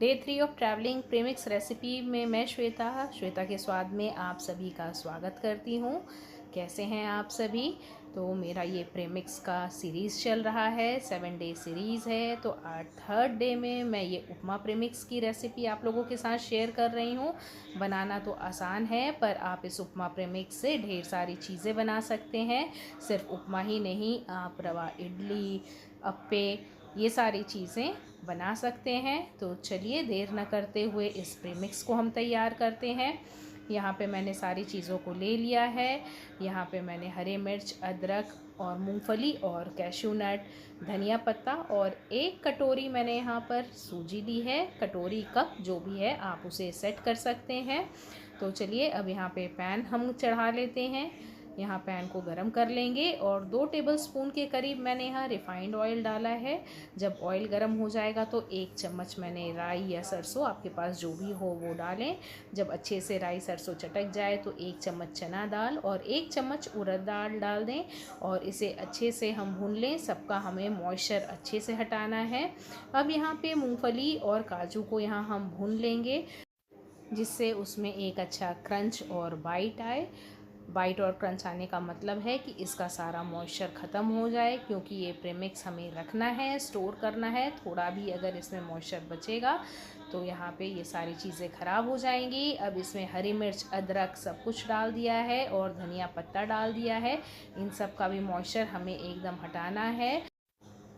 Day 3 of travelling premix recipe में मैं श्वेता के स्वाद में आप सभी का स्वागत करती हूँ। कैसे हैं आप सभी? तो मेरा ये प्रीमिक्स का सीरीज़ चल रहा है, 7 डे सीरीज़ है। तो आज 3rd डे में मैं ये उपमा प्रीमिक्स की रेसिपी आप लोगों के साथ शेयर कर रही हूँ। बनाना तो आसान है, पर आप इस उपमा प्रीमिक्स से ढेर सारी चीज़ें बना सकते हैं। सिर्फ उपमा ही नहीं, आप रवा इडली, अप्पे, ये सारी चीज़ें बना सकते हैं। तो चलिए देर न करते हुए इस प्रीमिक्स को हम तैयार करते हैं। यहाँ पे मैंने सारी चीज़ों को ले लिया है। यहाँ पे मैंने हरे मिर्च, अदरक और मूंगफली और कैश्यू नट, धनिया पत्ता और 1 कटोरी मैंने यहाँ पर सूजी ली है। कटोरी कप जो भी है आप उसे सेट कर सकते हैं। तो चलिए अब यहाँ पे पैन हम चढ़ा लेते हैं। यहाँ पैन को गरम कर लेंगे और 2 टेबलस्पून के करीब मैंने यहाँ रिफाइंड ऑयल डाला है। जब ऑयल गरम हो जाएगा तो 1 चम्मच मैंने राई या सरसों, आपके पास जो भी हो वो डालें। जब अच्छे से राई सरसों चटक जाए तो 1 चम्मच चना दाल और 1 चम्मच उड़द दाल डाल दें और इसे अच्छे से हम भून लें। सबका हमें मॉइस्चर अच्छे से हटाना है। अब यहाँ पे मूंगफली और काजू को यहाँ हम भून लेंगे, जिससे उसमें एक अच्छा क्रंच और बाइट आए। बाइट और क्रंच आने का मतलब है कि इसका सारा मॉइस्चर ख़त्म हो जाए, क्योंकि ये प्रीमिक्स हमें रखना है, स्टोर करना है। थोड़ा भी अगर इसमें मॉइस्चर बचेगा तो यहाँ पे ये सारी चीज़ें ख़राब हो जाएंगी। अब इसमें हरी मिर्च, अदरक सब कुछ डाल दिया है और धनिया पत्ता डाल दिया है। इन सब का भी मॉइस्चर हमें एकदम हटाना है।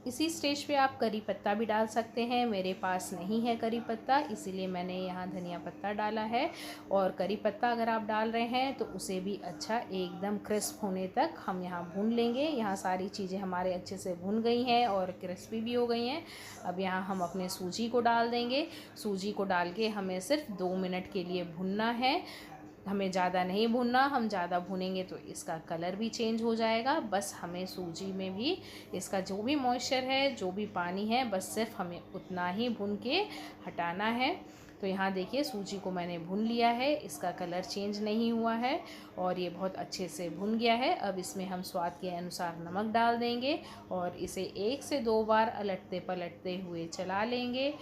इसी स्टेज पे आप करी पत्ता भी डाल सकते हैं। मेरे पास नहीं है करी पत्ता, इसीलिए मैंने यहाँ धनिया पत्ता डाला है। और करी पत्ता अगर आप डाल रहे हैं तो उसे भी अच्छा एकदम क्रिस्प होने तक हम यहाँ भून लेंगे। यहाँ सारी चीज़ें हमारे अच्छे से भून गई हैं और क्रिस्पी भी हो गई हैं। अब यहाँ हम अपने सूजी को डाल देंगे। सूजी को डाल के हमें सिर्फ 2 मिनट के लिए भूनना है। हमें ज़्यादा नहीं भूनना, हम ज़्यादा भूनेंगे तो इसका कलर भी चेंज हो जाएगा। बस हमें सूजी में भी इसका जो भी मॉइस्चर है, जो भी पानी है, बस सिर्फ हमें उतना ही भून के हटाना है। तो यहाँ देखिए सूजी को मैंने भून लिया है, इसका कलर चेंज नहीं हुआ है और ये बहुत अच्छे से भुन गया है। अब इसमें हम स्वाद के अनुसार नमक डाल देंगे और इसे 1 से 2 बार अलटते पलटते हुए चला लेंगे।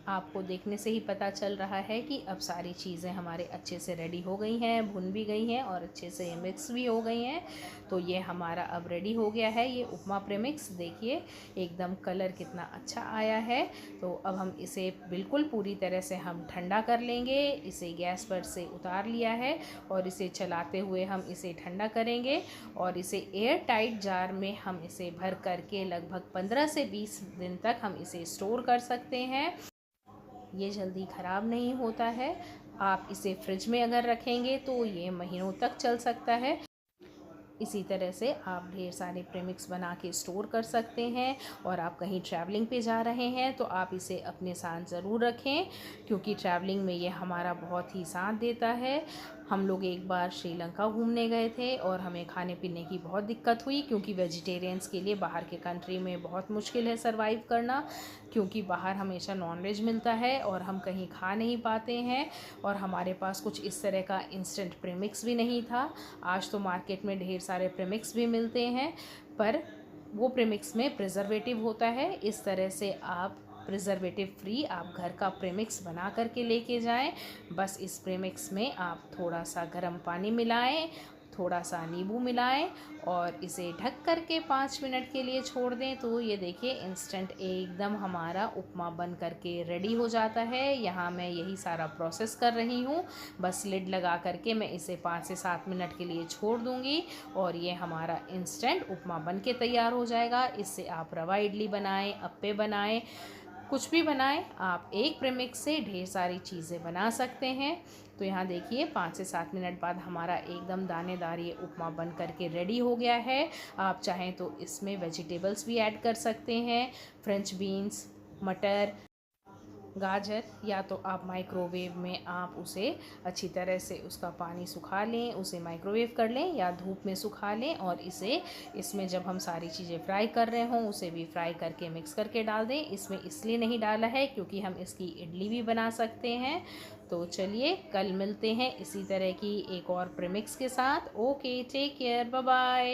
आपको देखने से ही पता चल रहा है कि अब सारी चीज़ें हमारे अच्छे से रेडी हो गई हैं, भुन भी गई हैं और अच्छे से मिक्स भी हो गई हैं। तो ये हमारा अब रेडी हो गया है ये उपमा प्रीमिक्स। देखिए एकदम कलर कितना अच्छा आया है। तो अब हम इसे बिल्कुल पूरी तरह से हम ठंडा कर लेंगे। इसे गैस पर से उतार लिया है और इसे चलाते हुए हम इसे ठंडा करेंगे और इसे एयर टाइट जार में हम इसे भर करके लगभग 15 से 20 दिन तक हम इसे स्टोर कर सकते हैं। ये जल्दी ख़राब नहीं होता है। आप इसे फ्रिज में अगर रखेंगे तो ये महीनों तक चल सकता है। इसी तरह से आप ढेर सारे प्रीमिक्स बना के स्टोर कर सकते हैं। और आप कहीं ट्रैवलिंग पे जा रहे हैं तो आप इसे अपने साथ ज़रूर रखें, क्योंकि ट्रैवलिंग में ये हमारा बहुत ही साथ देता है। हम लोग एक बार श्रीलंका घूमने गए थे और हमें खाने पीने की बहुत दिक्कत हुई, क्योंकि वेजिटेरियंस के लिए बाहर के कंट्री में बहुत मुश्किल है सरवाइव करना, क्योंकि बाहर हमेशा नॉनवेज मिलता है और हम कहीं खा नहीं पाते हैं। और हमारे पास कुछ इस तरह का इंस्टेंट प्रीमिक्स भी नहीं था। आज तो मार्केट में ढेर सारे प्रीमिक्स भी मिलते हैं, पर वो प्रीमिक्स में प्रिजर्वेटिव होता है। इस तरह से आप प्रिजर्वेटिव फ्री आप घर का प्रीमिक्स बना करके लेके जाएं। बस इस प्रीमिक्स में आप थोड़ा सा गर्म पानी मिलाएं, थोड़ा सा नींबू मिलाएं और इसे ढक करके 5 मिनट के लिए छोड़ दें। तो ये देखिए इंस्टेंट एकदम हमारा उपमा बन करके रेडी हो जाता है। यहाँ मैं यही सारा प्रोसेस कर रही हूँ। बस लिड लगा करके मैं इसे 5 से 7 मिनट के लिए छोड़ दूँगी और ये हमारा इंस्टेंट उपमा बन के तैयार हो जाएगा। इससे आप रवा इडली बनाएं, अप्पे बनाएं, कुछ भी बनाएं। आप एक प्रीमिक्स से ढेर सारी चीज़ें बना सकते हैं। तो यहाँ देखिए 5 से 7 मिनट बाद हमारा एकदम दानेदार ये उपमा बन करके रेडी हो गया है। आप चाहें तो इसमें वेजिटेबल्स भी ऐड कर सकते हैं, फ्रेंच बीन्स, मटर, गाजर, या तो आप माइक्रोवेव में आप उसे अच्छी तरह से उसका पानी सुखा लें, उसे माइक्रोवेव कर लें या धूप में सुखा लें और इसे इसमें जब हम सारी चीज़ें फ्राई कर रहे हों उसे भी फ्राई करके मिक्स करके डाल दें। इसमें इसलिए नहीं डाला है क्योंकि हम इसकी इडली भी बना सकते हैं। तो चलिए कल मिलते हैं इसी तरह की एक और प्रीमिक्स के साथ। Okay, take care, bye bye.